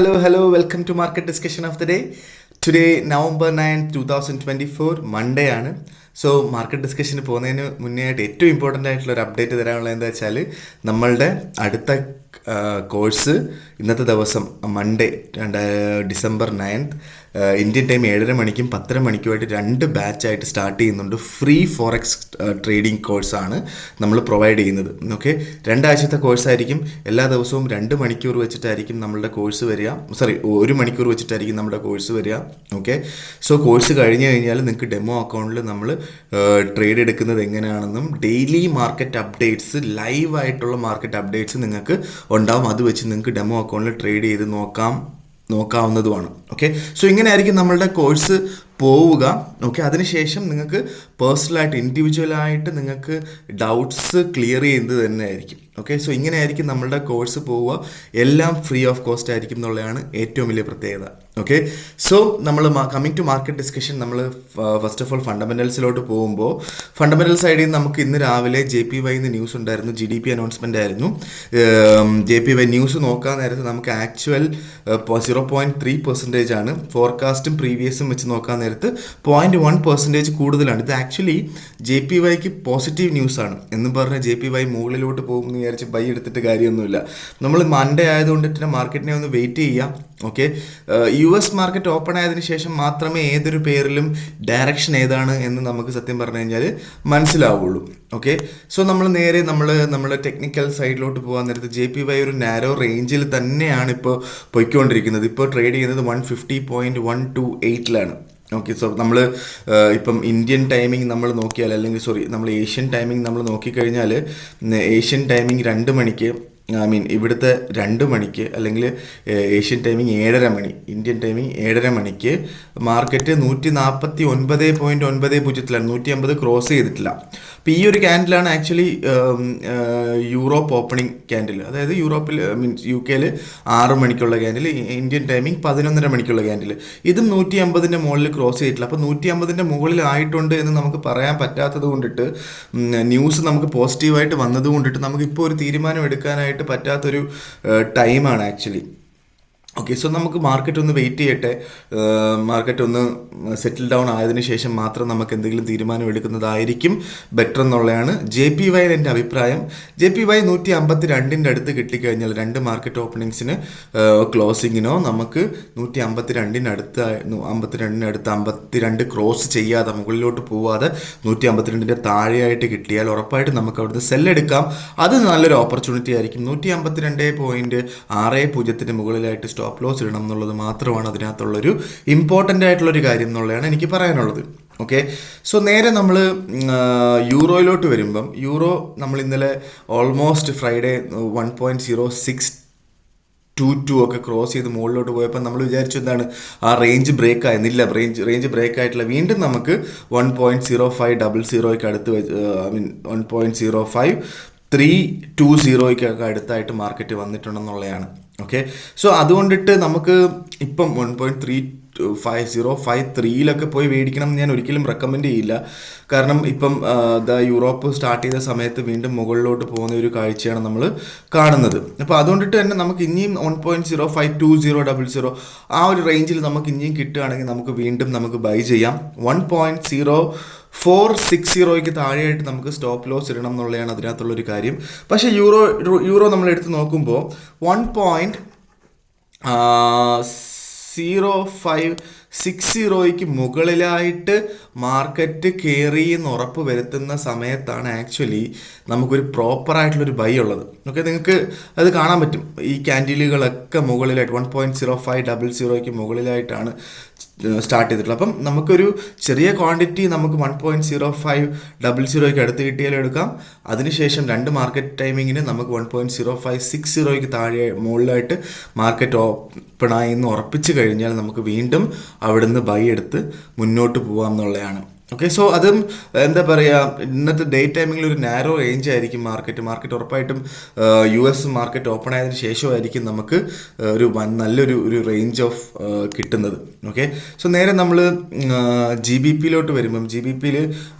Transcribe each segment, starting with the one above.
Hello, welcome to Market Discussion of the Day. Today, November 9th, 2024, Monday ആണ്. So market ഡിസ്കഷന് പോകുന്നതിന് മുന്നേ ആയിട്ട് ഏറ്റവും ഇമ്പോർട്ടൻ്റ് ആയിട്ടുള്ള ഒരു അപ്ഡേറ്റ് തരാനുള്ളത് എന്താ വെച്ചാൽ നമ്മളുടെ അടുത്ത കോഴ്സ് ഇന്നത്തെ ദിവസം Monday December 9th Indian time 7:30 മണിക്കും 10:30 മണിക്കുമായിട്ട് 2 ബാച്ചായിട്ട് സ്റ്റാർട്ട് ചെയ്യുന്നുണ്ട്. ഫ്രീ ഫോറക്സ് ട്രേഡിംഗ് കോഴ്സാണ് നമ്മൾ പ്രൊവൈഡ് ചെയ്യുന്നത്. ഓക്കെ, 2 ആഴ്ചത്തെ കോഴ്സായിരിക്കും. എല്ലാ ദിവസവും 2 മണിക്കൂർ വെച്ചിട്ടായിരിക്കും നമ്മളുടെ കോഴ്സ് വരിക. 1 മണിക്കൂർ വെച്ചിട്ടായിരിക്കും നമ്മുടെ കോഴ്സ് വരിക. ഓക്കെ, സോ കോഴ്സ് കഴിഞ്ഞ് കഴിഞ്ഞാൽ നിങ്ങൾക്ക് ഡെമോ അക്കൗണ്ടിൽ നമ്മൾ ട്രേഡ് എടുക്കുന്നത് എങ്ങനെയാണെന്നും ഡെയിലി മാർക്കറ്റ് അപ്ഡേറ്റ്സ്, ലൈവായിട്ടുള്ള മാർക്കറ്റ് അപ്ഡേറ്റ്സ് നിങ്ങൾക്ക് ഉണ്ടാവും. അത് വെച്ച് നിങ്ങൾക്ക് ഡെമോ അക്കൗണ്ടിൽ ട്രേഡ് ചെയ്ത് നോക്കാവുന്നതുമാണ്. ഓക്കെ, സോ ഇങ്ങനെയായിരിക്കും നമ്മളുടെ കോഴ്സ് പോവുക. ഓക്കെ, അതിനുശേഷം നിങ്ങൾക്ക് പേഴ്സണലായിട്ട് ഇൻഡിവിജ്വലായിട്ട് നിങ്ങൾക്ക് ഡൗട്ട്സ് ക്ലിയർ ചെയ്യുന്നത് തന്നെ ആയിരിക്കും. ഓക്കെ, സോ ഇങ്ങനെയായിരിക്കും നമ്മളുടെ കോഴ്സ് പോവുക. എല്ലാം ഫ്രീ ഓഫ് കോസ്റ്റ് ആയിരിക്കും എന്നുള്ളതാണ് ഏറ്റവും വലിയ പ്രത്യേകത. ഓക്കെ, സോ നമ്മൾ കമ്മിങ് ടു മാർക്കറ്റ് ഡിസ്കഷൻ, നമ്മൾ ഫസ്റ്റ് ഓഫ് ഓൾ ഫണ്ടമെൻ്റൽസിലോട്ട് പോകുമ്പോൾ ഫണ്ടമെൻ്റൽ സൈഡിൽ നിന്ന് നമുക്ക് ഇന്ന് രാവിലെ JPY ന്യൂസ് ഉണ്ടായിരുന്നു. GDP അനൗൺസ്മെൻ്റ് ആയിരുന്നു. JPY ന്യൂസ് നോക്കാൻ നേരത്ത് നമുക്ക് ആക്ച്വൽ 0.3% ആണ്. ഫോർകാസ്റ്റും പ്രീവിയസും വെച്ച് നോക്കാൻ നേരത്ത് 0.1% കൂടുതലാണ്. ഇത് ആക്ച്വലി JPYക്ക് പോസിറ്റീവ് ന്യൂസാണ് എന്നും പറഞ്ഞ് JPY മുകളിലോട്ട് പോകുമെന്ന് വിചാരിച്ച് ബൈ എടുത്തിട്ട് കാര്യമൊന്നുമില്ല. നമ്മൾ മൺഡേ ആയതുകൊണ്ട് തന്നെ മാർക്കറ്റിനെ ഒന്ന് വെയിറ്റ് ചെയ്യാം. ഓക്കെ, US മാർക്കറ്റ് ഓപ്പൺ ആയതിനു ശേഷം മാത്രമേ ഏതൊരു പേരിലും ഡയറക്ഷൻ ഏതാണ് എന്ന് നമുക്ക് സത്യം പറഞ്ഞു കഴിഞ്ഞാൽ മനസ്സിലാവുള്ളൂ. ഓക്കെ, സോ നമ്മൾ നേരെ നമ്മുടെ ടെക്നിക്കൽ സൈഡിലോട്ട് പോകാൻ നേരത്ത് JPY ഒരു നാരോ റേഞ്ചിൽ തന്നെയാണ് ഇപ്പോൾ പോയിക്കൊണ്ടിരിക്കുന്നത്. ഇപ്പോൾ ട്രേഡ് ചെയ്യുന്നത് 150.128 ഓക്കെ, സോ നമ്മൾ ഇപ്പം ഇന്ത്യൻ ടൈമിംഗ് നമ്മൾ നോക്കിയാൽ, അല്ലെങ്കിൽ നമ്മൾ ഏഷ്യൻ ടൈമിംഗ് നമ്മൾ നോക്കിക്കഴിഞ്ഞാൽ ഏഷ്യൻ ടൈമിംഗ് 2 മണിക്ക്, ഇവിടുത്തെ 2 മണിക്ക്, അല്ലെങ്കിൽ ഏഷ്യൻ ടൈമിംഗ് 7:30 മണി, ഇന്ത്യൻ ടൈമിംഗ് 7:30 മണിക്ക് മാർക്കറ്റ് 149.90 150 ക്രോസ് ചെയ്തിട്ടില്ല. അപ്പോൾ ഈ ഒരു ക്യാൻഡിലാണ് ആക്ച്വലി യൂറോപ്പ് ഓപ്പണിംഗ് ക്യാൻഡിൽ. അതായത് യൂറോപ്പിൽ UK 6 മണിക്കുള്ള ക്യാൻഡിൽ, ഇന്ത്യൻ ടൈമിംഗ് 11:30 മണിക്കുള്ള ക്യാൻഡിൽ. ഇതും 150 മുകളിൽ ക്രോസ് ചെയ്തിട്ടില്ല. അപ്പോൾ 150 മുകളിലായിട്ടുണ്ട് എന്ന് നമുക്ക് പറയാൻ പറ്റാത്തത് കൊണ്ടിട്ട്, ന്യൂസ് നമുക്ക് പോസിറ്റീവായിട്ട് വന്നത് കൊണ്ടിട്ട് നമുക്കിപ്പോൾ ഒരു തീരുമാനം എടുക്കാനായിട്ട് പറ്റാത്തൊരു ടൈമാണ് ആക്ച്വലി. ഓക്കെ, സോ നമുക്ക് മാർക്കറ്റ് ഒന്ന് വെയിറ്റ് ചെയ്യട്ടെ. മാർക്കറ്റ് ഒന്ന് സെറ്റിൽ ഡൗൺ ആയതിനു ശേഷം മാത്രം നമുക്ക് എന്തെങ്കിലും തീരുമാനം എടുക്കുന്നതായിരിക്കും ബെറ്റർ എന്നുള്ളതാണ് JPY എൻ്റെ അഭിപ്രായം. JPY 152 അടുത്ത് കിട്ടിക്കഴിഞ്ഞാൽ 2 മാർക്കറ്റ് ഓപ്പണിങ്സിന് ക്ലോസിങ്ങിനോ നമുക്ക് 152 അടുത്ത് 52 ക്രോസ് ചെയ്യാതെ, മുകളിലോട്ട് പോവാതെ 152 താഴെയായിട്ട് കിട്ടിയാൽ ഉറപ്പായിട്ട് നമുക്ക് അവിടുന്ന് സെല്ലെടുക്കാം. അത് നല്ലൊരു ഓപ്പർച്യൂണിറ്റി ആയിരിക്കും. 152.60 മുകളിലായിട്ട് സ്റ്റോപ്പ് ലോസ് ഇടണം എന്നുള്ളത് മാത്രമാണ് അതിനകത്തുള്ളൊരു ഇമ്പോർട്ടൻ്റ് ആയിട്ടുള്ളൊരു കാര്യം എന്നുള്ളതാണ് എനിക്ക് പറയാനുള്ളത്. ഓക്കെ, സോ നേരെ നമ്മൾ യൂറോയിലോട്ട് വരുമ്പം, യൂറോ നമ്മൾ ഇന്നലെ ഓൾമോസ്റ്റ് ഫ്രൈഡേ 1.0622 ഒക്കെ ക്രോസ് ചെയ്ത് മുകളിലോട്ട് പോയപ്പോൾ നമ്മൾ വിചാരിച്ചു എന്താണ് ആ റേഞ്ച് ബ്രേക്ക് ആയിരുന്നില്ല. റേഞ്ച് ബ്രേക്ക് ആയിട്ടില്ല. വീണ്ടും നമുക്ക് 1.0500 അടുത്ത് 1.05320 അടുത്തായിട്ട് മാർക്കറ്റ് വന്നിട്ടുണ്ടെന്നുള്ളതാണ്. ഓക്കെ, സോ അതുകൊണ്ടിട്ട് നമുക്ക് ഇപ്പം 1.35053 പോയി മേടിക്കണം എന്ന് ഞാൻ ഒരിക്കലും റെക്കമെൻഡ് ചെയ്യില്ല. കാരണം ഇപ്പം യൂറോപ്പ് സ്റ്റാർട്ട് ചെയ്ത സമയത്ത് വീണ്ടും മുകളിലോട്ട് പോകുന്ന ഒരു കാഴ്ചയാണ് നമ്മൾ കാണുന്നത്. അപ്പോൾ അതുകൊണ്ടിട്ട് തന്നെ നമുക്ക് ഇനിയും 1.05200 ആ ഒരു റേഞ്ചിൽ നമുക്ക് ഇനിയും കിട്ടുകയാണെങ്കിൽ നമുക്ക് വീണ്ടും ബൈ ചെയ്യാം. 1.0460 താഴെയായിട്ട് നമുക്ക് സ്റ്റോപ്പ് ലോസ് ഇടണം എന്നുള്ളതാണ് അതിനകത്തുള്ളൊരു കാര്യം. പക്ഷേ യൂറോ നമ്മൾ എടുത്ത് നോക്കുമ്പോൾ 1.0560 മുകളിലായിട്ട് മാർക്കറ്റ് കയറി എന്ന് ഉറപ്പ് വരുത്തുന്ന സമയത്താണ് ആക്ച്വലി നമുക്കൊരു പ്രോപ്പറായിട്ടുള്ളൊരു ബൈ ഉള്ളത്. ഓക്കെ, നിങ്ങൾക്ക് അത് കാണാൻ പറ്റും. ഈ ക്യാൻഡിലുകളൊക്കെ മുകളിലായിട്ട് 1.0500 മുകളിലായിട്ടാണ് സ്റ്റാർട്ട് ചെയ്തിട്ടുള്ളത്. അപ്പം നമുക്കൊരു ചെറിയ ക്വാണ്ടിറ്റി നമുക്ക് 1.0500 അടുത്ത് കിട്ടിയാലും എടുക്കാം. അതിനുശേഷം 2 മാർക്കറ്റ് ടൈമിങ്ങിന് നമുക്ക് 1.0560 താഴെ മുകളിലായിട്ട് മാർക്കറ്റ് ഓപ്പണായി എന്ന് ഉറപ്പിച്ച് കഴിഞ്ഞാൽ നമുക്ക് വീണ്ടും അവിടുന്ന് ബൈ എടുത്ത് മുന്നോട്ട് പോകാം എന്നുള്ളതാണ്. ഓക്കെ, സോ അതും എന്താ പറയുക, ഇന്നത്തെ ഡേ ടൈമിങ്ങിൽ ഒരു നാരോ റേഞ്ച് ആയിരിക്കും മാർക്കറ്റ് ഉറപ്പായിട്ടും US മാർക്കറ്റ് ഓപ്പൺ ആയതിനു ശേഷമായിരിക്കും നമുക്ക് നല്ലൊരു റേഞ്ച് ഓഫ് കിട്ടുന്നത്. ഓക്കെ, സോ നേരെ നമ്മൾ GBPയിലോട്ട് വരുമ്പം, GBPയിൽ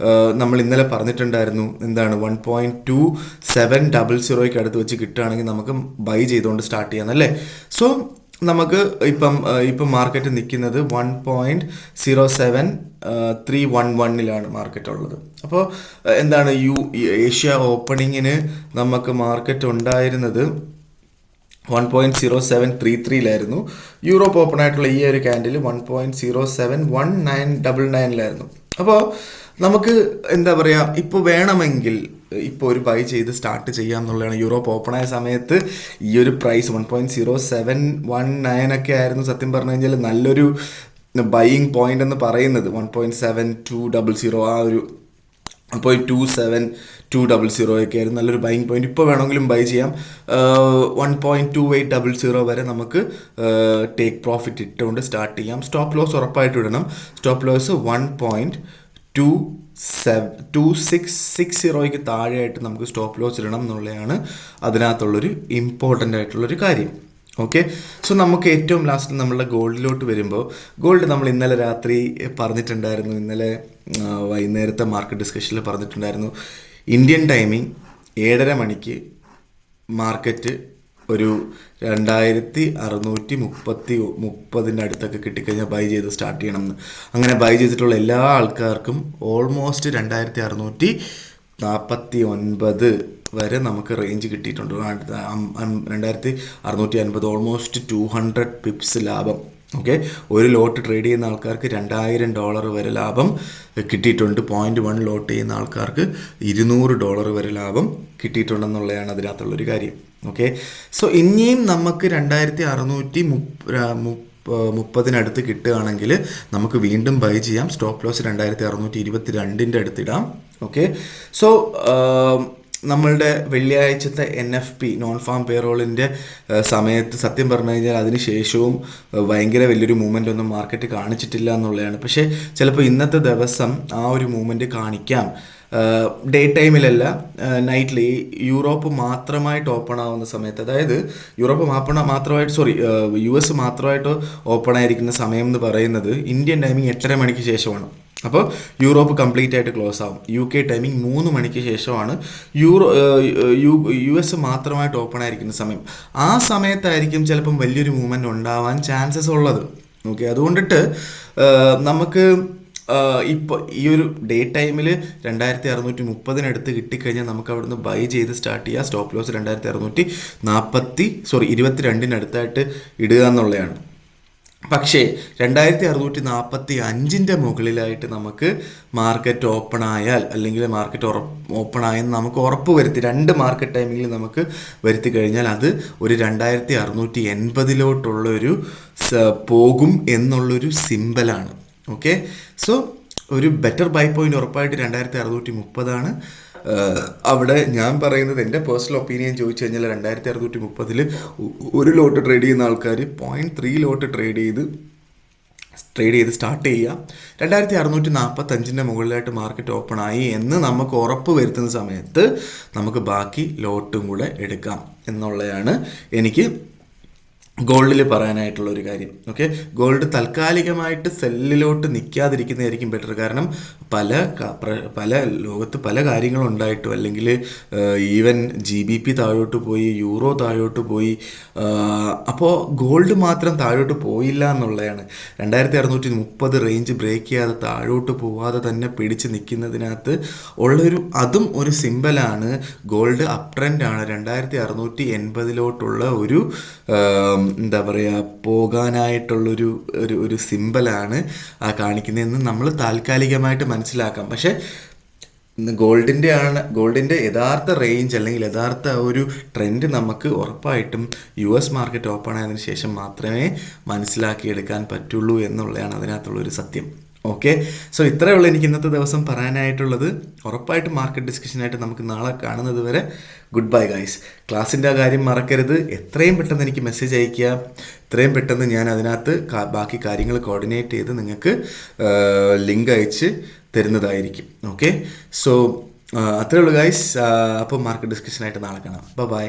നമ്മൾ ഇന്നലെ പറഞ്ഞിട്ടുണ്ടായിരുന്നു എന്താണ് 1.2700 അടുത്ത് വെച്ച് കിട്ടുകയാണെങ്കിൽ നമുക്ക് ബൈ ചെയ്തുകൊണ്ട് സ്റ്റാർട്ട് ചെയ്യാം അല്ലേ. സോ നമുക്ക് ഇപ്പം മാർക്കറ്റ് നിൽക്കുന്നത് 1.07311 മാർക്കറ്റ് ഉള്ളത്. അപ്പോൾ എന്താണ് ഏഷ്യ ഓപ്പണിങ്ങിന് നമുക്ക് മാർക്കറ്റ് ഉണ്ടായിരുന്നത് 1.0733 യൂറോപ്പ് ഓപ്പൺ ആയിട്ടുള്ള ഈ ഒരു ക്യാൻഡിൽ 1.071999 അപ്പോൾ നമുക്ക് എന്താ പറയുക, ഇപ്പോൾ വേണമെങ്കിൽ ഇപ്പോൾ ഒരു ബൈ ചെയ്ത് സ്റ്റാർട്ട് ചെയ്യാം എന്നുള്ളതാണ്. യൂറോപ്പ് ഓപ്പൺ ആയ സമയത്ത് ഈ ഒരു പ്രൈസ് 1.0719 ഒക്കെ ആയിരുന്നു സത്യം പറഞ്ഞു കഴിഞ്ഞാൽ നല്ലൊരു ബൈയിങ് പോയിന്റ് എന്ന് പറയുന്നത്. 1.7200 ആ ഒരു 1.27200 ഒക്കെ ആയിരുന്നു നല്ലൊരു ബൈയിങ് പോയിന്റ്. ഇപ്പോൾ വേണമെങ്കിലും ബൈ ചെയ്യാം. 1.2800 വരെ നമുക്ക് ടേക്ക് പ്രോഫിറ്റ് ഇട്ടുകൊണ്ട് സ്റ്റാർട്ട് ചെയ്യാം. സ്റ്റോപ്പ് ലോസ് ഉറപ്പായിട്ട് ഇടണം. സ്റ്റോപ്പ് ലോസ് 1.2660 താഴെയായിട്ട് നമുക്ക് സ്റ്റോപ്പ് ലോസ് ഇടണം എന്നുള്ളതാണ് അതിനകത്തുള്ളൊരു ഇമ്പോർട്ടൻ്റ് ആയിട്ടുള്ളൊരു കാര്യം. ഓക്കെ, സോ നമുക്ക് ഏറ്റവും ലാസ്റ്റ് നമ്മളുടെ ഗോൾഡിലോട്ട് വരുമ്പോൾ, ഗോൾഡ് നമ്മൾ ഇന്നലെ രാത്രി പറഞ്ഞിട്ടുണ്ടായിരുന്നു, ഇന്നലെ വൈകുന്നേരത്തെ മാർക്കറ്റ് ഡിസ്കഷനിൽ പറഞ്ഞിട്ടുണ്ടായിരുന്നു, ഇന്ത്യൻ ടൈമിംഗ് 7:30 മണിക്ക് മാർക്കറ്റ് ഒരു 2630 അടുത്തൊക്കെ കിട്ടിക്കഴിഞ്ഞാൽ ബൈ ചെയ്ത് സ്റ്റാർട്ട് ചെയ്യണമെന്ന്. അങ്ങനെ ബൈ ചെയ്തിട്ടുള്ള എല്ലാ ആൾക്കാർക്കും ഓൾമോസ്റ്റ് 2649 വരെ നമുക്ക് റേഞ്ച് കിട്ടിയിട്ടുണ്ട്. 2650, ഓൾമോസ്റ്റ് 200 പിപ്സ് ലാഭം. ഓക്കെ, ഒരു ലോട്ട് ട്രേഡ് ചെയ്യുന്ന ആൾക്കാർക്ക് $2000 വരെ ലാഭം കിട്ടിയിട്ടുണ്ട്. 0.1 ലോട്ട് ചെയ്യുന്ന ആൾക്കാർക്ക് $200 വരെ ലാഭം കിട്ടിയിട്ടുണ്ടെന്നുള്ളതാണ് അതിനകത്തുള്ളൊരു കാര്യം. ഓക്കെ, സോ ഇനിയും നമുക്ക് 2630 കിട്ടുകയാണെങ്കിൽ നമുക്ക് വീണ്ടും ബൈ ചെയ്യാം. സ്റ്റോപ്പ് ലോസ് 2622 അടുത്തിടാം. ഓക്കെ, സോ നമ്മളുടെ വെള്ളിയാഴ്ചത്തെ NFP നോൺ ഫാം പേറോളിൻ്റെ സമയത്ത് സത്യം പറഞ്ഞു കഴിഞ്ഞാൽ അതിന് ശേഷവും ഭയങ്കര വലിയൊരു മൂവ്മെൻ്റ് ഒന്നും മാർക്കറ്റ് കാണിച്ചിട്ടില്ല എന്നുള്ളതാണ്. പക്ഷേ ചിലപ്പോൾ ഇന്നത്തെ ദിവസം ആ ഒരു മൂവ്മെൻറ്റ് കാണിക്കാം. ഡേ ടൈമിലല്ല, നൈറ്റിൽ യൂറോപ്പ് മാത്രമായിട്ട് ഓപ്പൺ ആവുന്ന സമയത്ത്, അതായത് യൂറോപ്പ് മാത്രമായിട്ട് US മാത്രമായിട്ട് ഓപ്പൺ ആയിരിക്കുന്ന സമയം എന്ന് പറയുന്നത് ഇന്ത്യൻ ടൈമിംഗ് 8:30 മണിക്ക് ശേഷമാണ്. അപ്പോൾ യൂറോപ്പ് കംപ്ലീറ്റ് ആയിട്ട് ക്ലോസ് ആവും. UK ടൈമിംഗ് 3 മണിക്ക് ശേഷമാണ് US മാത്രമായിട്ട് ഓപ്പൺ ആയിരിക്കുന്ന സമയം. ആ സമയത്തായിരിക്കും ചിലപ്പം വലിയൊരു മൂവ്മെൻറ്റ് ഉണ്ടാവാൻ ചാൻസസ് ഉള്ളത്. ഓക്കെ, അതുകൊണ്ടിട്ട് നമുക്ക് ഇപ്പോൾ ഈ ഒരു ഡേ ടൈമിൽ 2630 കിട്ടിക്കഴിഞ്ഞാൽ നമുക്ക് അവിടുന്ന് ബൈ ചെയ്ത് സ്റ്റാർട്ട് ചെയ്യുക. സ്റ്റോപ്പ് ലോസ് 2240 ഇടുക എന്നുള്ളതാണ്. പക്ഷേ 2645 മുകളിലായിട്ട് നമുക്ക് മാർക്കറ്റ് ഓപ്പൺ ആയാൽ, അല്ലെങ്കിൽ മാർക്കറ്റ് ഓപ്പൺ ആയെന്ന് നമുക്ക് ഉറപ്പ് വരുത്തി, 2 മാർക്കറ്റ് ടൈമിങ്ങിൽ നമുക്ക് വരുത്തി കഴിഞ്ഞാൽ അത് ഒരു 2680 പോകും എന്നുള്ളൊരു സിമ്പലാണ്. ഓക്കെ, സോ ഒരു ബെറ്റർ ബൈ പോയിന്റ് ഉറപ്പായിട്ട് 2630 അവിടെ ഞാൻ പറയുന്നത് എൻ്റെ പേഴ്സണൽ ഒപ്പീനിയൻ ചോദിച്ചു കഴിഞ്ഞാൽ 2630 ഒരു ലോട്ട് ട്രേഡ് ചെയ്യുന്ന ആൾക്കാർ 0.3 ലോട്ട് ട്രേഡ് ചെയ്ത് സ്റ്റാർട്ട് ചെയ്യുക. 2645 മുകളിലായിട്ട് മാർക്കറ്റ് ഓപ്പൺ ആയി എന്ന് നമുക്ക് ഉറപ്പ് വരുത്തുന്ന സമയത്ത് നമുക്ക് ബാക്കി ലോട്ടും കൂടെ എടുക്കാം എന്നുള്ളതാണ് എനിക്ക് ഗോൾഡിൽ പറയാനായിട്ടുള്ള ഒരു കാര്യം. ഓക്കെ, ഗോൾഡ് താൽക്കാലികമായിട്ട് സെല്ലിലോട്ട് നിൽക്കാതിരിക്കുന്നതായിരിക്കും ബെറ്റർ. കാരണം പല ലോകത്ത് പല കാര്യങ്ങളുണ്ടായിട്ടും, അല്ലെങ്കിൽ ഈവൻ GBP താഴോട്ട് പോയി, യൂറോ താഴോട്ട് പോയി, അപ്പോൾ ഗോൾഡ് മാത്രം താഴോട്ട് പോയില്ല എന്നുള്ളതാണ്. 2630 റേഞ്ച് ബ്രേക്ക് ചെയ്യാതെ താഴോട്ട് പോവാതെ തന്നെ പിടിച്ച് നിൽക്കുന്നതിനകത്ത് അതും ഒരു സിമ്പലാണ്. Gold up ട്രെൻഡാണ്. 2680 ഒരു എന്താ പറയുക, പോകാനായിട്ടുള്ളൊരു സിമ്പലാണ് ആ കാണിക്കുന്നതെന്ന് നമ്മൾ താൽക്കാലികമായിട്ട് മനസ്സിലാക്കാം. പക്ഷേ ഗോൾഡിൻ്റെ യഥാർത്ഥ റേഞ്ച്, അല്ലെങ്കിൽ യഥാർത്ഥ ഒരു ട്രെൻഡ് നമുക്ക് ഉറപ്പായിട്ടും US മാർക്കറ്റ് ഓപ്പൺ ആയതിനു ശേഷം മാത്രമേ മനസ്സിലാക്കിയെടുക്കാൻ പറ്റുള്ളൂ എന്നുള്ളതാണ് അതിനകത്തുള്ളൊരു സത്യം. ഓക്കെ, സോ ഇത്രയേ ഉള്ളൂ എനിക്ക് ഇന്നത്തെ ദിവസം പറയാനായിട്ടുള്ളത്. ഉറപ്പായിട്ടും മാർക്കറ്റ് ഡിസ്കഷനായിട്ട് നമുക്ക് നാളെ കാണുന്നത് വരെ ഗുഡ് ബൈ ഗൈസ്. ക്ലാസ്സിൻ്റെ ആ കാര്യം മറക്കരുത്. എത്രയും പെട്ടെന്ന് എനിക്ക് മെസ്സേജ് അയയ്ക്കുക. എത്രയും പെട്ടെന്ന് ഞാൻ അതിനകത്ത് ബാക്കി കാര്യങ്ങൾ കോർഡിനേറ്റ് ചെയ്ത് നിങ്ങൾക്ക് ലിങ്ക് അയച്ച് തരുന്നതായിരിക്കും. ഓക്കെ, സോ അത്രയേ ഉള്ളൂ ഗൈസ്. അപ്പോൾ മാർക്കറ്റ് ഡിസ്കഷനായിട്ട് നാളെ കാണാം. ബൈ.